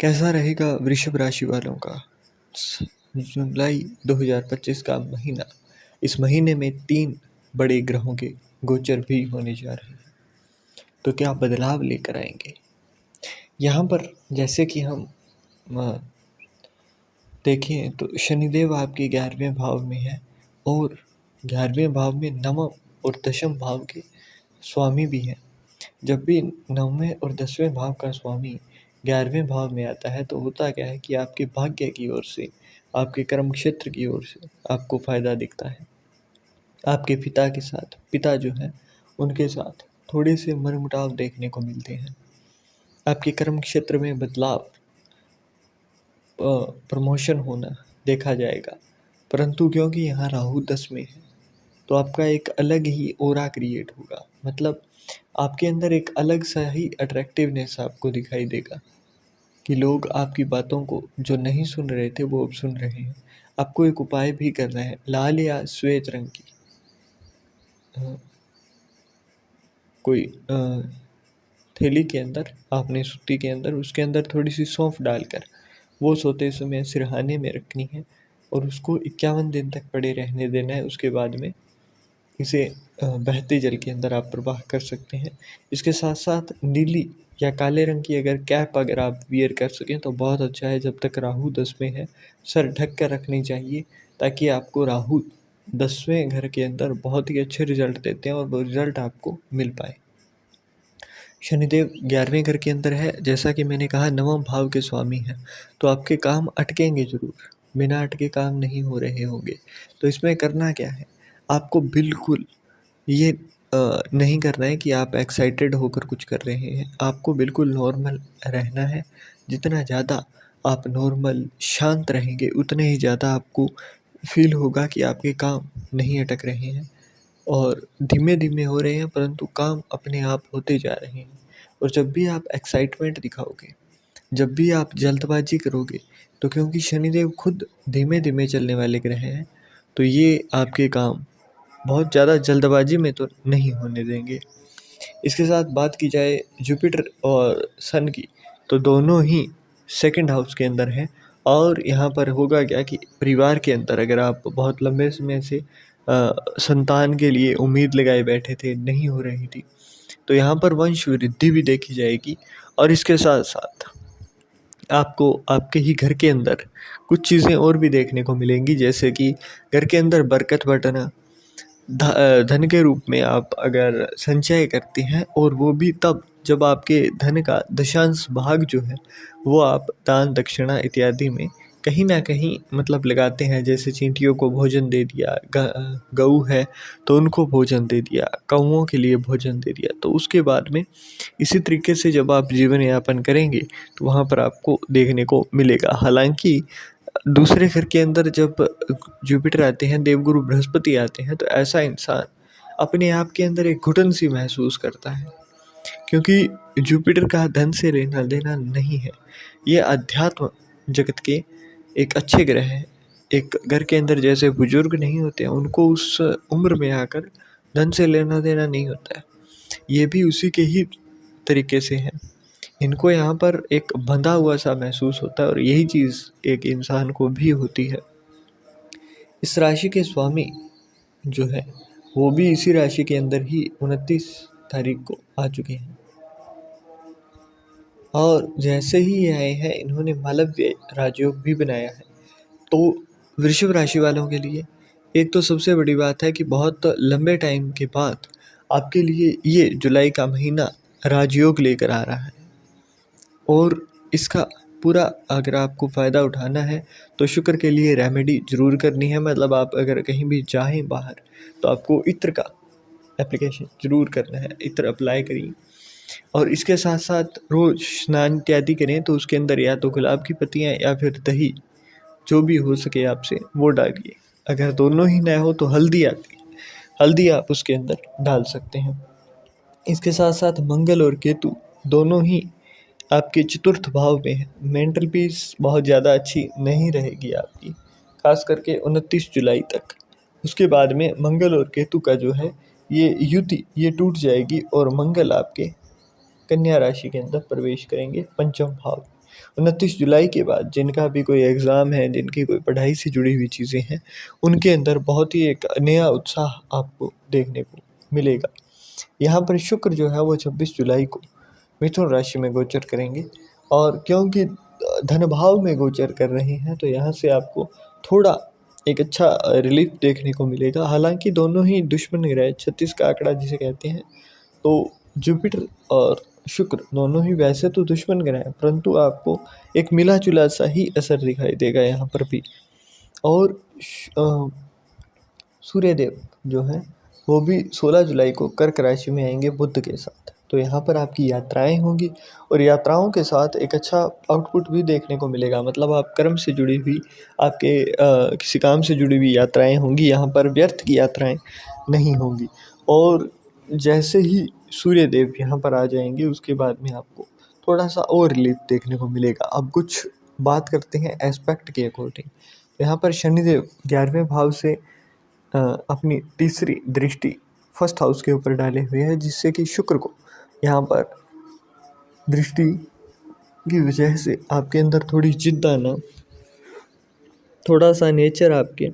कैसा रहेगा वृषभ राशि वालों का जुलाई 2025 का महीना। इस महीने में 3 बड़े ग्रहों के गोचर भी होने जा रहे हैं, तो क्या बदलाव लेकर आएंगे। यहाँ पर जैसे कि हम अ, देखें तो शनिदेव आपके 11वें भाव में है और 11वें भाव में नवम और दशम भाव के स्वामी भी हैं। जब भी 9वें और 10वें भाव का स्वामी 11वें भाव में आता है तो होता क्या है कि आपके भाग्य की ओर से, आपके कर्म क्षेत्र की ओर से आपको फायदा दिखता है। आपके पिता के साथ, पिता जो है उनके साथ थोड़े से मनमुटाव देखने को मिलते हैं। आपके कर्म क्षेत्र में बदलाव, प्रमोशन होना देखा जाएगा। परंतु क्योंकि यहाँ राहु 10 में है तो आपका एक अलग ही ऑरा क्रिएट होगा। मतलब आपके अंदर एक अलग सा ही अट्रैक्टिवनेस आपको दिखाई देगा कि लोग आपकी बातों को जो नहीं सुन रहे थे वो अब सुन रहे हैं। आपको एक उपाय भी करना है। लाल या श्वेत रंग की कोई थैली के अंदर, आपने सूती के अंदर, उसके अंदर थोड़ी सी सौंफ डालकर वो सोते समय सिरहाने में रखनी है और उसको 51 दिन तक पड़े रहने देना है। उसके बाद में इसे बहते जल के अंदर आप प्रवाह कर सकते हैं। इसके साथ साथ नीली या काले रंग की अगर कैप अगर आप वियर कर सकें तो बहुत अच्छा है। जब तक राहु 10 में है सर ढक कर रखनी चाहिए, ताकि आपको राहु 10वें घर के अंदर बहुत ही अच्छे रिजल्ट देते हैं और वो रिजल्ट आपको मिल पाए। शनिदेव 11वें घर के अंदर है, जैसा कि मैंने कहा 9वें भाव के स्वामी हैं, तो आपके काम अटकेंगे ज़रूर, बिना अटके काम नहीं हो रहे होंगे। तो इसमें करना क्या है, आपको बिल्कुल ये नहीं करना है कि आप एक्साइटेड होकर कुछ कर रहे हैं। आपको बिल्कुल नॉर्मल रहना है। जितना ज़्यादा आप नॉर्मल शांत रहेंगे उतने ही ज़्यादा आपको फील होगा कि आपके काम नहीं अटक रहे हैं और धीमे धीमे हो रहे हैं, परंतु काम अपने आप होते जा रहे हैं। और जब भी आप एक्साइटमेंट दिखाओगे, जब भी आप जल्दबाजी करोगे, तो क्योंकि शनिदेव खुद धीमे धीमे चलने वाले ग्रह हैं, तो ये आपके काम बहुत ज़्यादा जल्दबाजी में तो नहीं होने देंगे। इसके साथ बात की जाए जुपिटर और सन की, तो दोनों ही सेकंड हाउस के अंदर हैं। और यहाँ पर होगा क्या कि परिवार के अंदर अगर आप बहुत लंबे समय से संतान के लिए उम्मीद लगाए बैठे थे, नहीं हो रही थी, तो यहाँ पर वंश वृद्धि भी देखी जाएगी। और इसके साथ साथ आपको आपके ही घर के अंदर कुछ चीज़ें और भी देखने को मिलेंगी, जैसे कि घर के अंदर बरकत बटना, धन के रूप में आप अगर संचय करते हैं, और वो भी तब जब आपके धन का दशांश भाग जो है वो आप दान दक्षिणा इत्यादि में कहीं ना कहीं मतलब लगाते हैं। जैसे चींटियों को भोजन दे दिया, गऊ है तो उनको भोजन दे दिया, कौओं के लिए भोजन दे दिया। तो उसके बाद में इसी तरीके से जब आप जीवन यापन करेंगे तो वहाँ पर आपको देखने को मिलेगा। हालांकि दूसरे घर के अंदर जब जुपिटर आते हैं, देवगुरु बृहस्पति आते हैं, तो ऐसा इंसान अपने आप के अंदर एक घुटन सी महसूस करता है, क्योंकि जुपिटर का धन से लेना देना नहीं है। ये अध्यात्म जगत के एक अच्छे ग्रह हैं। एक घर के अंदर जैसे बुजुर्ग नहीं होते हैं, उनको उस उम्र में आकर धन से लेना देना नहीं होता है, ये भी उसी के ही तरीके से हैं। इनको यहाँ पर एक बंधा हुआ सा महसूस होता है और यही चीज़ एक इंसान को भी होती है। इस राशि के स्वामी जो है वो भी इसी राशि के अंदर ही 29 तारीख को आ चुके हैं। और जैसे ही ये आए हैं, इन्होंने मालव्य राजयोग भी बनाया है। तो वृषभ राशि वालों के लिए एक तो सबसे बड़ी बात है कि बहुत लंबे टाइम के बाद आपके लिए ये जुलाई का महीना राजयोग लेकर आ रहा है। और इसका पूरा अगर आपको फ़ायदा उठाना है तो शुक्र के लिए रेमेडी ज़रूर करनी है। मतलब आप अगर कहीं भी जाएं बाहर तो आपको इत्र का एप्लीकेशन ज़रूर करना है, इत्र अप्लाई करिए। और इसके साथ साथ रोज़ स्नान इत्यादि करें तो उसके अंदर या तो गुलाब की पत्तियाँ या फिर दही, जो भी हो सके आपसे वो डालिए। अगर दोनों ही ना हो तो हल्दी आती है, हल्दी आप उसके अंदर डाल सकते हैं। इसके साथ साथ मंगल और केतु दोनों ही आपके चतुर्थ भाव में है। मेंटल पीस बहुत ज़्यादा अच्छी नहीं रहेगी आपकी, खास करके 29 जुलाई तक। उसके बाद में मंगल और केतु का जो है ये युति ये टूट जाएगी और मंगल आपके कन्या राशि के अंदर प्रवेश करेंगे पंचम भाव। 29 जुलाई के बाद जिनका भी कोई एग्ज़ाम है, जिनकी कोई पढ़ाई से जुड़ी हुई चीज़ें हैं, उनके अंदर बहुत ही एक नया उत्साह आपको देखने को मिलेगा। यहाँ पर शुक्र जो है वो 26 जुलाई को मिथुन राशि में गोचर करेंगे और क्योंकि धन भाव में गोचर कर रहे हैं तो यहाँ से आपको थोड़ा एक अच्छा रिलीफ देखने को मिलेगा। हालांकि दोनों ही दुश्मन ग्रह 36 का आंकड़ा जिसे कहते हैं, तो जुपिटर और शुक्र दोनों ही वैसे तो दुश्मन ग्रह हैं, परंतु आपको एक मिला जुला सा ही असर दिखाई देगा यहाँ पर भी। और सूर्यदेव जो है वो भी 16 जुलाई को कर्क राशि में आएंगे बुध के साथ। तो यहाँ पर आपकी यात्राएं होंगी और यात्राओं के साथ एक अच्छा आउटपुट भी देखने को मिलेगा। मतलब आप कर्म से जुड़ी हुई, आपके किसी काम से जुड़ी हुई यात्राएं होंगी, यहाँ पर व्यर्थ की यात्राएं नहीं होंगी। और जैसे ही सूर्यदेव यहाँ पर आ जाएंगे उसके बाद में आपको थोड़ा सा और रिलीफ देखने को मिलेगा। अब कुछ बात करते हैं एस्पेक्ट के अकॉर्डिंग। यहाँ पर शनिदेव 11वें भाव से अपनी तीसरी दृष्टि फर्स्ट हाउस के ऊपर डाले हुए है, जिससे कि शुक्र को यहाँ पर दृष्टि की वजह से आपके अंदर थोड़ी जिद्द आना, थोड़ा सा नेचर आपके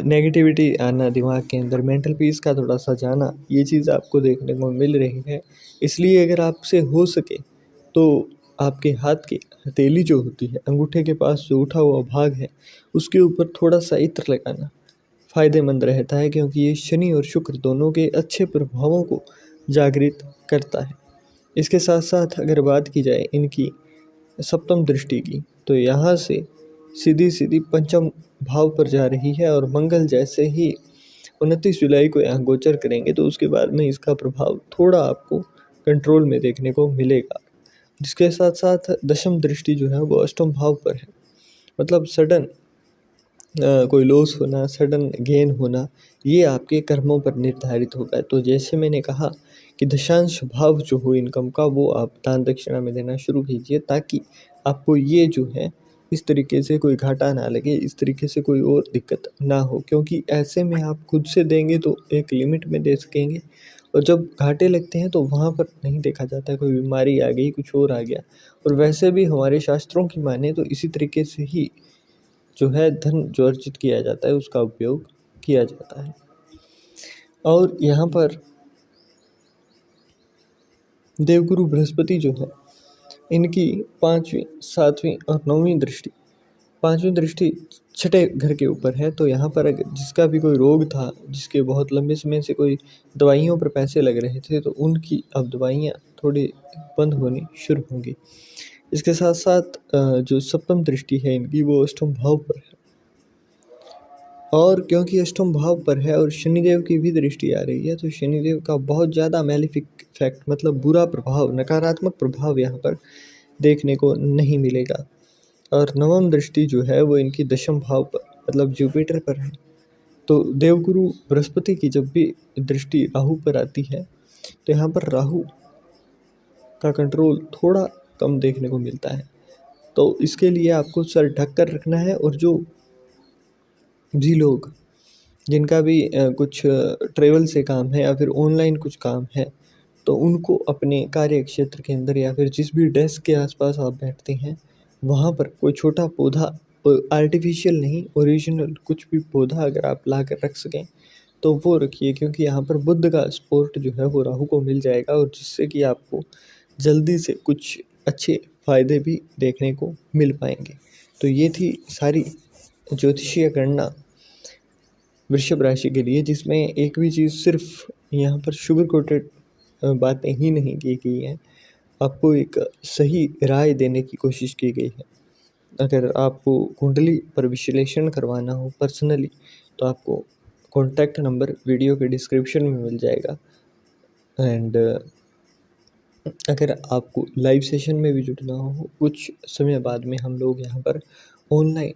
नेगेटिविटी आना, दिमाग के अंदर मेंटल पीस का थोड़ा सा जाना, ये चीज़ आपको देखने को मिल रही है। इसलिए अगर आपसे हो सके तो आपके हाथ की हथेली जो होती है, अंगूठे के पास जो उठा हुआ भाग है, उसके ऊपर थोड़ा सा इत्र लगाना फ़ायदेमंद रहता है, क्योंकि ये शनि और शुक्र दोनों के अच्छे प्रभावों को जागृत करता है। इसके साथ साथ अगर बात की जाए इनकी सप्तम दृष्टि की, तो यहाँ से सीधी सीधी पंचम भाव पर जा रही है और मंगल जैसे ही 29 जुलाई को यहाँ गोचर करेंगे तो उसके बाद में इसका प्रभाव थोड़ा आपको कंट्रोल में देखने को मिलेगा। जिसके साथ साथ दशम दृष्टि जो है वो अष्टम भाव पर है। मतलब सडन कोई लॉस होना, सडन गेन होना, ये आपके कर्मों पर निर्धारित होगा। तो जैसे मैंने कहा कि दशांश भाव जो हो इनकम का, वो आप दान दक्षिणा में देना शुरू कीजिए, ताकि आपको ये जो है इस तरीके से कोई घाटा ना लगे, इस तरीके से कोई और दिक्कत ना हो। क्योंकि ऐसे में आप खुद से देंगे तो एक लिमिट में दे सकेंगे, और जब घाटे लगते हैं तो वहाँ पर नहीं देखा जाता है कोई बीमारी आ गई, कुछ और आ गया। और वैसे भी हमारे शास्त्रों की माने तो इसी तरीके से ही जो है धन जो अर्जित किया जाता है उसका उपयोग किया जाता है। और यहाँ पर देवगुरु बृहस्पति जो है, इनकी 5वीं, 7वीं और 9वीं दृष्टि, 5वीं दृष्टि छठे घर के ऊपर है। तो यहाँ पर अगर जिसका भी कोई रोग था, जिसके बहुत लंबे समय से कोई दवाइयों पर पैसे लग रहे थे, तो उनकी अब दवाइयाँ थोड़ी बंद होनी शुरू होंगी। इसके साथ साथ जो सप्तम दृष्टि है इनकी, वो अष्टम भाव पर है। और क्योंकि अष्टम भाव पर है और शनिदेव की भी दृष्टि आ रही है, तो शनिदेव का बहुत ज़्यादा मैलिफिक इफेक्ट, मतलब बुरा प्रभाव, नकारात्मक प्रभाव यहाँ पर देखने को नहीं मिलेगा। और नवम दृष्टि जो है वो इनकी दशम भाव पर, मतलब जुपिटर पर है। तो देवगुरु बृहस्पति की जब भी दृष्टि राहु पर आती है तो यहाँ पर राहु का कंट्रोल थोड़ा कम देखने को मिलता है। तो इसके लिए आपको सर ढक कर रखना है। और जो भी लोग, जिनका भी कुछ ट्रेवल से काम है या फिर ऑनलाइन कुछ काम है, तो उनको अपने कार्य क्षेत्र के अंदर या फिर जिस भी डेस्क के आसपास आप बैठते हैं, वहाँ पर कोई छोटा पौधा, आर्टिफिशियल नहीं, ओरिजिनल कुछ भी पौधा अगर आप ला कर रख सकें तो वो रखिए। क्योंकि यहाँ पर बुध का सपोर्ट जो है वो राहु को मिल जाएगा, और जिससे कि आपको जल्दी से कुछ अच्छे फ़ायदे भी देखने को मिल पाएंगे। तो ये थी सारी ज्योतिषीय गणना वृषभ राशि के लिए, जिसमें एक भी चीज़ सिर्फ यहाँ पर शुगर कोटेड बातें ही नहीं की गई हैं, आपको एक सही राय देने की कोशिश की गई है। अगर आपको कुंडली पर विश्लेषण करवाना हो पर्सनली, तो आपको कॉन्टैक्ट नंबर वीडियो के डिस्क्रिप्शन में मिल जाएगा। एंड अगर आपको लाइव सेशन में भी जुड़ना हो, कुछ समय बाद में हम लोग यहाँ पर ऑनलाइन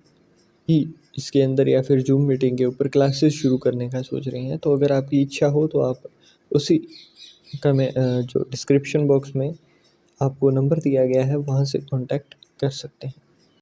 ही इसके अंदर या फिर जूम मीटिंग के ऊपर क्लासेस शुरू करने का सोच रहे हैं। तो अगर आपकी इच्छा हो तो आप उसी का मैं जो डिस्क्रिप्शन बॉक्स में आपको नंबर दिया गया है वहाँ से कांटेक्ट कर सकते हैं।